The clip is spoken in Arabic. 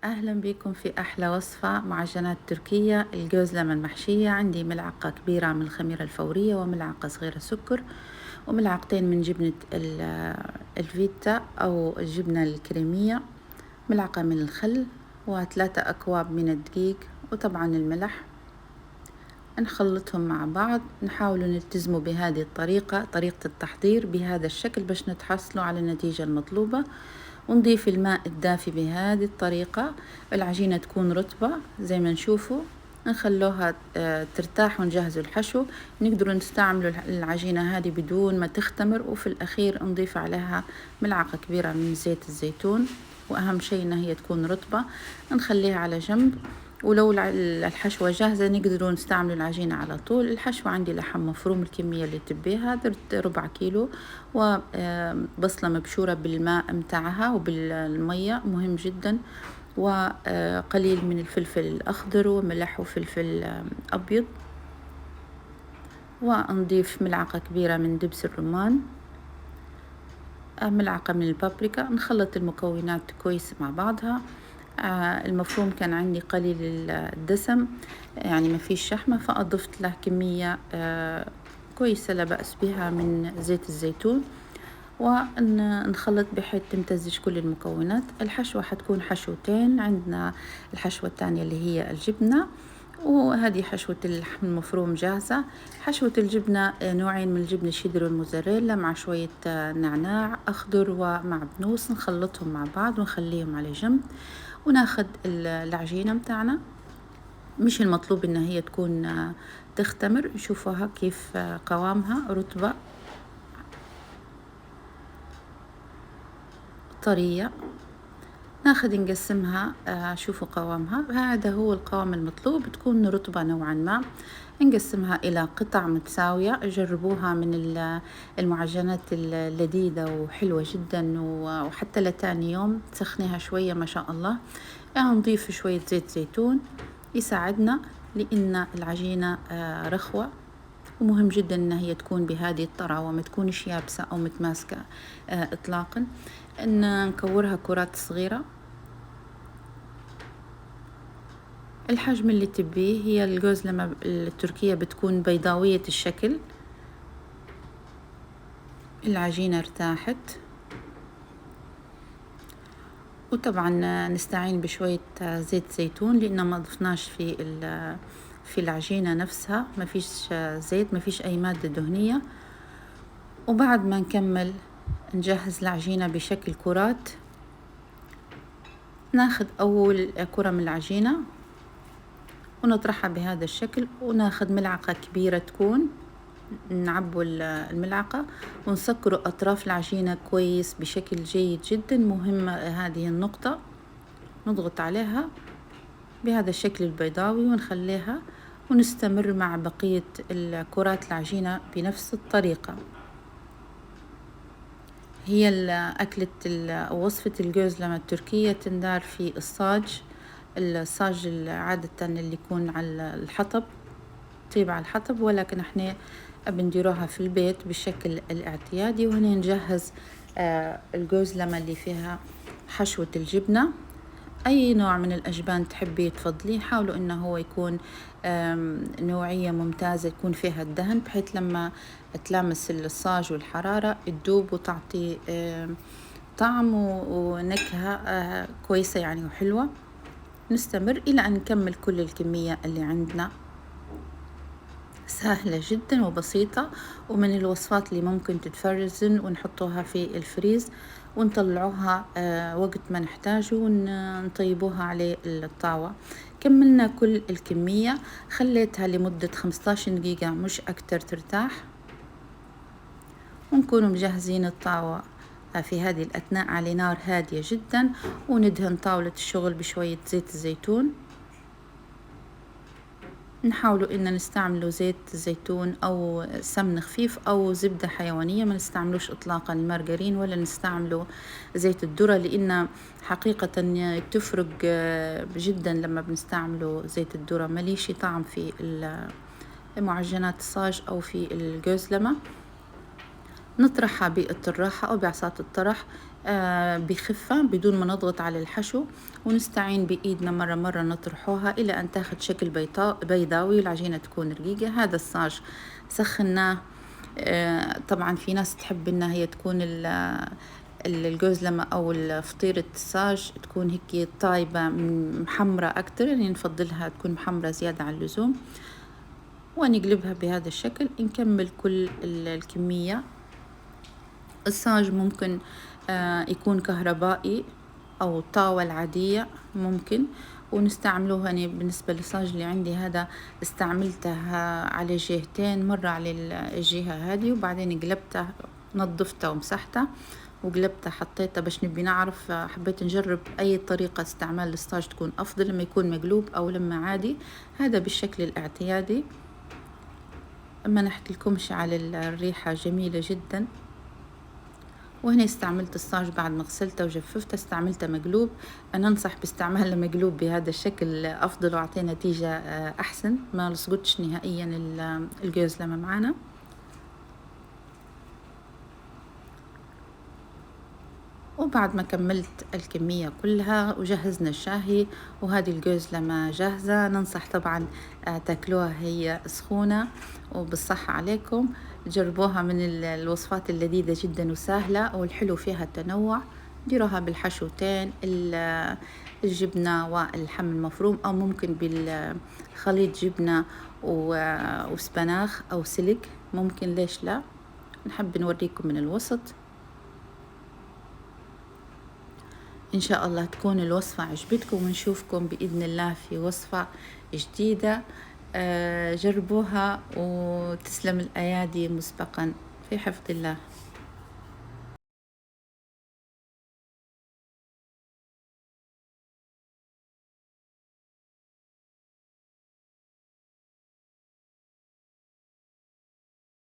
أهلا بكم في أحلى وصفة معجنات تركية الجوزلمة المحشية. عندي ملعقة كبيرة من الخميرة الفورية وملعقة صغيرة سكر وملعقتين من جبنة الفيتا أو الجبنة الكريمية، ملعقة من الخل وثلاثة أكواب من الدقيق وطبعا الملح. نخلطهم مع بعض، نحاول نلتزموا بهذه الطريقة، طريقة التحضير بهذا الشكل باش نتحصلوا على النتيجة المطلوبة. ونضيف الماء الدافي بهذه الطريقة. العجينة تكون رطبة زي ما نشوفوا، نخلوها ترتاح ونجهزوا الحشو. نقدروا نستعملوا العجينة هذه بدون ما تختمر، وفي الأخير نضيف عليها ملعقة كبيرة من زيت الزيتون، وأهم شيء إن هي تكون رطبة. نخليها على جنب، ولو الحشوة جاهزة نقدروا نستعمل العجينة على طول. الحشوة عندي لحم مفروم الكمية اللي تبيها، درت 1/4 كيلو، وبصلة مبشورة بالماء متاعها وبالمية مهم جدا، وقليل من الفلفل الأخضر وملح وفلفل أبيض، ونضيف ملعقة كبيرة من دبس الرمان، ملعقة من البابريكا. نخلط المكونات كويس مع بعضها. المفروم كان عندي قليل الدسم، يعني ما فيش شحمة، فأضفت له كمية كويسة لا بأس بها من زيت الزيتون، ونخلط بحيث تمتزج كل المكونات. الحشوة حتكون حشوتين، عندنا الحشوة الثانية اللي هي الجبنة، وهذه حشوة اللحم المفروم جاهزة. حشوة الجبنة نوعين من الجبنة، الشيدر والموزاريلا، مع شوية نعناع أخضر ومعدنوس، نخلطهم مع بعض ونخليهم على جنب. وناخد العجينة متاعنا، مش المطلوب إن هي تكون تختمر، شوفوها كيف قوامها رطبة طرية. ناخد نقسمها، شوفوا قوامها، هذا هو القوام المطلوب، تكون رطبة نوعا ما. نقسمها إلى قطع متساوية. جربوها من المعجنات اللذيذة وحلوة جدا، وحتى لتاني يوم تسخنيها شوية ما شاء الله. نضيف شوية زيت زيتون يساعدنا، لأن العجينة رخوة، ومهم جدا إن هي تكون بهذه الطراوة، ما تكونش يابسة أو متماسكة إطلاقا. إن نكورها كرات صغيرة، الحجم اللي تبيه. هي الجوزلمة التركية بتكون بيضاوية الشكل. العجينة ارتاحت، وطبعا نستعين بشوية زيت زيتون، لأن ما ضفناش في العجينة نفسها، ما فيش زيت، ما فيش أي مادة دهنية. وبعد ما نكمل نجهز العجينة بشكل كرات، ناخد أول كرة من العجينة ونطرحها بهذا الشكل، وناخد ملعقة كبيرة تكون، نعبوا الملعقة ونسكروا أطراف العجينة كويس بشكل جيد جدا، مهمة هذه النقطة. نضغط عليها بهذا الشكل البيضاوي ونخليها، ونستمر مع بقية الكرات العجينة بنفس الطريقة. هي أكلة وصفة الجوزلمة التركية تندار في الصاج عادة اللي يكون على الحطب، طيب على الحطب، ولكن احنا بنديروها في البيت بالشكل الاعتيادي. وهنا نجهز الجوزلمة اللي فيها حشوة الجبنة، أي نوع من الأجبان تحبي تفضلين، حاولوا إنه هو يكون نوعية ممتازة، يكون فيها الدهن، بحيث لما تلامس الصاج والحرارة تدوب وتعطي طعم ونكهة كويسة يعني وحلوة. نستمر إلى أن نكمل كل الكمية اللي عندنا. سهلة جدا وبسيطة، ومن الوصفات اللي ممكن تتفرزن ونحطوها في الفريز ونطلعوها وقت ما نحتاجه، ونطيبوها على الطاوة. كملنا كل الكمية، خليتها لمدة 15 دقيقة مش أكتر ترتاح، ونكون مجهزين الطاوة في هذه الأثناء على نار هادية جدا، وندهن طاولة الشغل بشوية زيت الزيتون. نحاولوا إن نستعملوا زيت زيتون أو سمن خفيف أو زبدة حيوانية، ما نستعملوش إطلاقا المارجرين ولا نستعملوا زيت الذرة، لأن حقيقة تفرق جدا لما بنستعملوا زيت الذرة، مليش طعم في معجنات الصاج أو في الجوزلمة. نطرحها بالطراحة أو بعصاة الطرح، بخفة بدون ما نضغط على الحشو، ونستعين بإيدنا مرة مرة نطرحوها إلى أن تاخد شكل بيضاوي والعجينة تكون رقيقة. هذا الصاج سخناه. طبعا في ناس تحب إنها هي تكون الجوزلمة أو فطيرة الصاج تكون هيك طايبة محمرة أكتر، يعني نفضلها تكون محمرة زيادة عن اللزوم، ونقلبها بهذا الشكل. نكمل كل الكمية. الصاج ممكن يكون كهربائي أو طاوة العادية ممكن، ونستعملوه. يعني بالنسبة للصاج اللي عندي هذا استعملته على جهتين، مرة على الجهة هذه وبعدين قلبته، نظفته ومسحته وقلبته حطيته باش نبي نعرف. حبيت نجرب أي طريقة استعمال الصاج تكون أفضل، لما يكون مقلوب أو لما عادي. هذا بالشكل الاعتيادي. ما نحكي لكمش على الريحة جميلة جدا. وهنا استعملت الصاج بعد ما غسلته وجففته، استعملته مقلوب. أنا أنصح باستعماله مقلوب بهذا الشكل أفضل وأعطي نتيجة أحسن، ما لصقتش نهائيا الجوزلمة معانا. وبعد ما كملت الكمية كلها وجهزنا الشاهي وهذه الجوزلمة جاهزة. ننصح طبعا تاكلوها هي سخونة وبالصحة عليكم. جربوها، من الوصفات اللذيذة جدا وسهلة، والحلو فيها التنوع. ديروها بالحشوتين، الجبنة واللحم المفروم، أو ممكن بالخليط جبنة وسباناخ أو سلك ممكن، ليش لا. نحب نوريكم من الوسط. إن شاء الله تكون الوصفة عجبتكم، ونشوفكم بإذن الله في وصفة جديدة. جربوها وتسلم الأيادي مسبقا، في حفظ الله.